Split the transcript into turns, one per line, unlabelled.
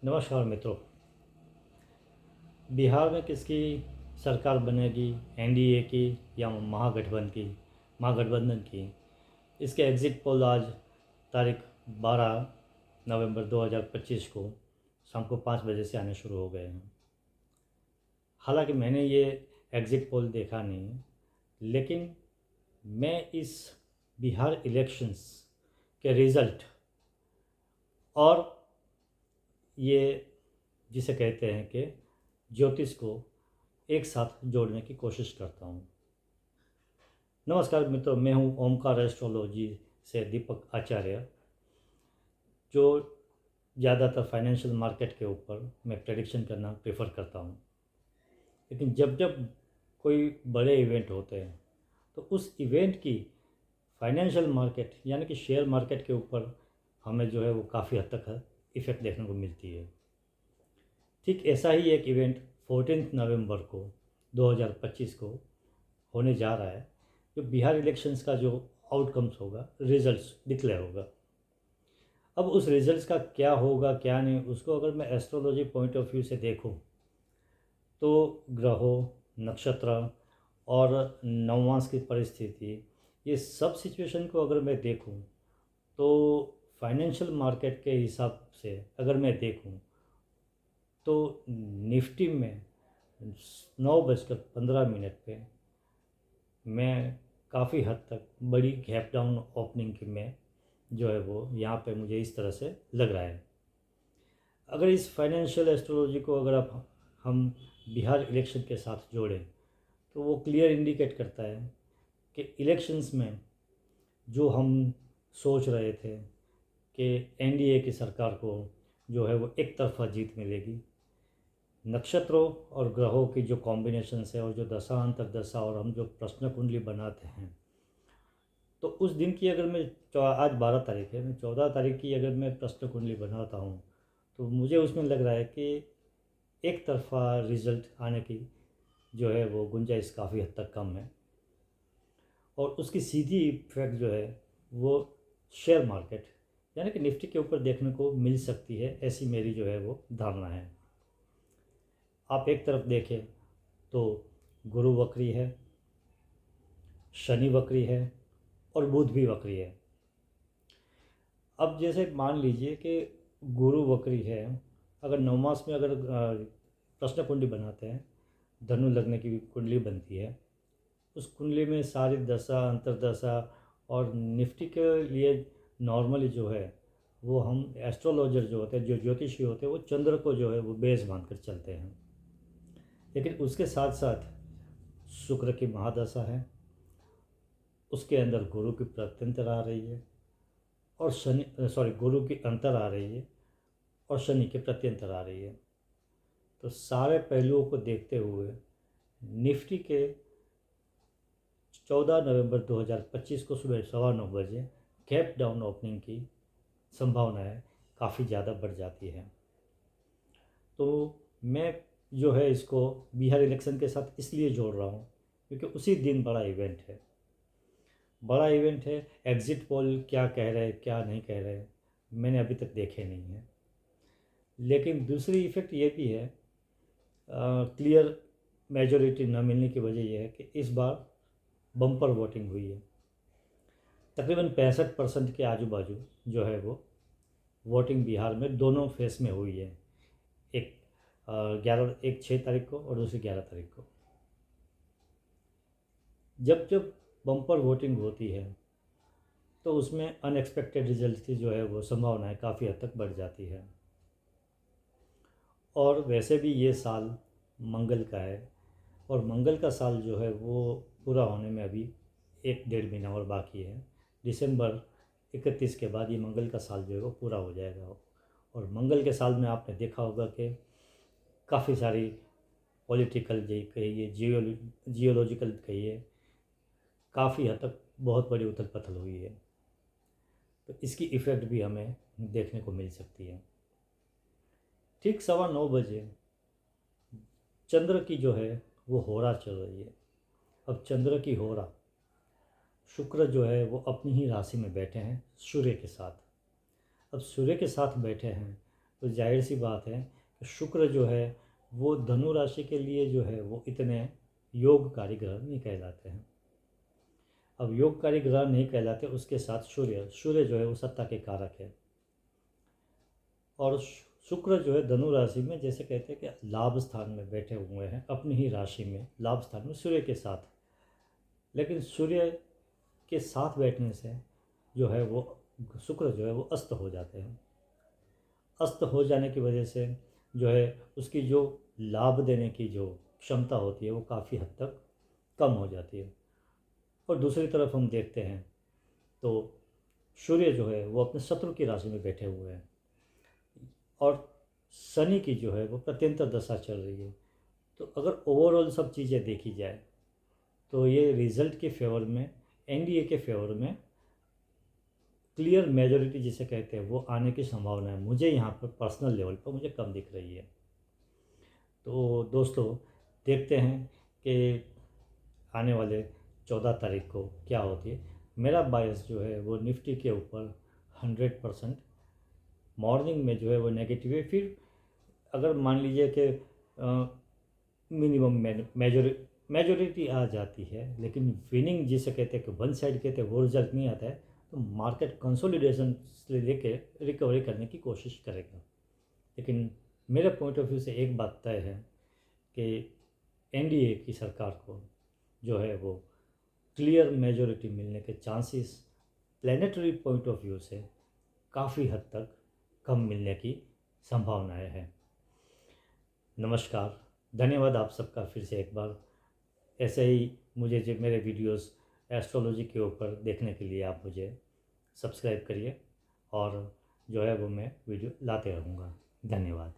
नमस्कार मित्रों। बिहार में किसकी सरकार बनेगी, एनडीए की या महागठबंधन की? इसके एग्ज़िट पोल आज तारीख 12 नवंबर 2025 को शाम को 5 बजे से आने शुरू हो गए हैं। हालांकि मैंने ये एग्ज़िट पोल देखा नहीं है, लेकिन मैं इस बिहार इलेक्शंस के रिज़ल्ट और ये जिसे कहते हैं कि ज्योतिष को एक साथ जोड़ने की कोशिश करता हूँ। नमस्कार मित्रों, मैं हूँ ओमकार एस्ट्रोलॉजी से दीपक आचार्य, जो ज़्यादातर फाइनेंशियल मार्केट के ऊपर मैं प्रेडिक्शन करना प्रेफर करता हूँ। लेकिन जब जब कोई बड़े इवेंट होते हैं तो उस इवेंट की फाइनेंशियल मार्केट यानी कि शेयर मार्केट के ऊपर हमें जो है वो काफ़ी हद तक इफ़ेक्ट देखने को मिलती है। ठीक ऐसा ही एक इवेंट 14 नवंबर को 2025 को होने जा रहा है, जो बिहार इलेक्शंस का जो आउटकम्स होगा, रिजल्ट्स डिक्लेयर होगा। अब उस रिजल्ट्स का क्या होगा क्या नहीं, उसको अगर मैं एस्ट्रोलॉजी पॉइंट ऑफ व्यू से देखूं तो ग्रहों, नक्षत्र और नवमास की परिस्थिति, ये सब सिचुएशन को अगर मैं देखूं तो फाइनेंशियल मार्केट के हिसाब से अगर मैं देखूं तो निफ्टी में 9:15 पे मैं काफ़ी हद तक बड़ी गैप डाउन ओपनिंग की में जो है वो यहाँ पे मुझे इस तरह से लग रहा है। अगर इस फाइनेंशियल एस्ट्रोलॉजी को अगर आप हम बिहार इलेक्शन के साथ जोड़ें तो वो क्लियर इंडिकेट करता है कि इलेक्शंस में जो हम सोच रहे थे कि एनडीए की सरकार को जो है वो एक तरफा जीत मिलेगी, नक्षत्रों और ग्रहों की जो कॉम्बिनेशन है और जो दशा अंतर्दशा और हम जो प्रश्न कुंडली बनाते हैं, तो उस दिन की अगर मैं आज 12 तारीख है, मैं 14 तारीख की अगर मैं प्रश्न कुंडली बनाता हूँ तो मुझे उसमें लग रहा है कि एक तरफा रिजल्ट आने की जो है वो गुंजाइश काफ़ी हद तक कम है और उसकी सीधी इफेक्ट जो है वो शेयर मार्केट यानी कि निफ्टी के ऊपर देखने को मिल सकती है, ऐसी मेरी जो है वो धारणा है। आप एक तरफ देखें तो गुरु वक्री है, शनि वक्री है और बुध भी वक्री है। अब जैसे मान लीजिए कि गुरु वक्री है, अगर नवमास में अगर प्रश्न कुंडली बनाते हैं, धनु लगने की कुंडली बनती है, उस कुंडली में सारी दशा अंतर्दशा और निफ्टी के लिए नॉर्मली जो है वो हम एस्ट्रोलॉजर जो होते हैं, जो ज्योतिषी होते हैं, वो चंद्र को जो है वो बेस मान कर चलते हैं। लेकिन उसके साथ साथ शुक्र की महादशा है, उसके अंदर गुरु की प्रत्यंतर आ रही है और गुरु की अंतर आ रही है और शनि की प्रत्यंतर आ रही है। तो सारे पहलुओं को देखते हुए निफ्टी के 14 नवंबर 2025 को सुबह 9:15 गैप डाउन ओपनिंग की संभावनाएं काफ़ी ज़्यादा बढ़ जाती है। तो मैं जो है इसको बिहार इलेक्शन के साथ इसलिए जोड़ रहा हूँ क्योंकि उसी दिन बड़ा इवेंट है। एग्ज़िट पोल क्या कह रहे हैं क्या नहीं कह रहे हैं मैंने अभी तक देखे नहीं है। लेकिन दूसरी इफ़ेक्ट ये भी है, क्लियर मेजॉरिटी न मिलने की वजह यह है कि इस बार बम्पर वोटिंग हुई है। तकरीबन 65% के आजू बाजू जो है वो वोटिंग बिहार में दोनों फेस में हुई है, एक 6 तारीख को और दूसरी 11 तारीख को। जब जब बम्पर वोटिंग होती है तो उसमें अनएक्सपेक्टेड रिजल्ट की जो है वो संभावनाएं काफ़ी हद तक बढ़ जाती है। और वैसे भी ये साल मंगल का है और मंगल का साल जो है वो पूरा होने में अभी 1-1.5 महीना और बाकी है। दिसंबर 31 के बाद ये मंगल का साल जो है वो पूरा हो जाएगा। और मंगल के साल में आपने देखा होगा कि काफ़ी सारी पॉलिटिकल कहिए, जियोलॉजिकल कहिए, काफ़ी हद तक बहुत बड़ी उथल पुथल हुई है। तो इसकी इफ़ेक्ट भी हमें देखने को मिल सकती है। ठीक 9:15 चंद्र की जो है वो होरा चल रही है। अब चंद्र की होरा, शुक्र जो है वो अपनी ही राशि में बैठे हैं सूर्य के साथ। अब सूर्य के साथ बैठे हैं तो जाहिर सी बात है कि शुक्र जो है वो धनु राशि के लिए जो है वो इतने योगकारी ग्रह नहीं कहलाते हैं। अब योगकारी ग्रह नहीं कहलाते, उसके साथ सूर्य जो है वो सत्ता के कारक है। और शुक्र जो है धनु राशि में जैसे कहते हैं कि लाभ स्थान में बैठे हुए हैं, अपनी ही राशि में लाभ स्थान में सूर्य के साथ। लेकिन सूर्य के साथ बैठने से जो है वो शुक्र जो है वो अस्त हो जाते हैं। अस्त हो जाने की वजह से जो है उसकी जो लाभ देने की जो क्षमता होती है वो काफ़ी हद तक कम हो जाती है। और दूसरी तरफ हम देखते हैं तो सूर्य जो है वो अपने शत्रु की राशि में बैठे हुए हैं और शनि की जो है वो प्रत्यंतर दशा चल रही है। तो अगर ओवरऑल सब चीज़ें देखी जाए तो ये रिज़ल्ट के फेवर में, एनडीए के फेवर में क्लियर मेजॉरिटी जिसे कहते हैं वो आने की संभावना है। मुझे यहाँ पर पर्सनल लेवल पर मुझे कम दिख रही है। तो दोस्तों देखते हैं कि आने वाले 14 तारीख को क्या होती है। मेरा बायस जो है वो निफ्टी के ऊपर 100% मॉर्निंग में जो है वो नेगेटिव है। फिर अगर मान लीजिए कि मिनिमम मेजोरिटी आ जाती है, लेकिन विनिंग जिसे कहते हैं कि वन साइड कहते हैं वो रिजल्ट नहीं आता है, तो मार्केट कंसोलिडेशन से लेके रिकवरी करने की कोशिश करेगा। लेकिन मेरे पॉइंट ऑफ व्यू से एक बात तय है कि एनडीए की सरकार को जो है वो क्लियर मेजॉरिटी मिलने के chances planetary point of view से काफ़ी हद तक कम मिलने की संभावनाएं हैं। नमस्कार, धन्यवाद आप सबका फिर से एक बार। ऐसे ही मुझे जो मेरे वीडियोस एस्ट्रोलॉजी के ऊपर देखने के लिए आप मुझे सब्सक्राइब करिए और जो है वो मैं वीडियो लाते रहूँगा। धन्यवाद।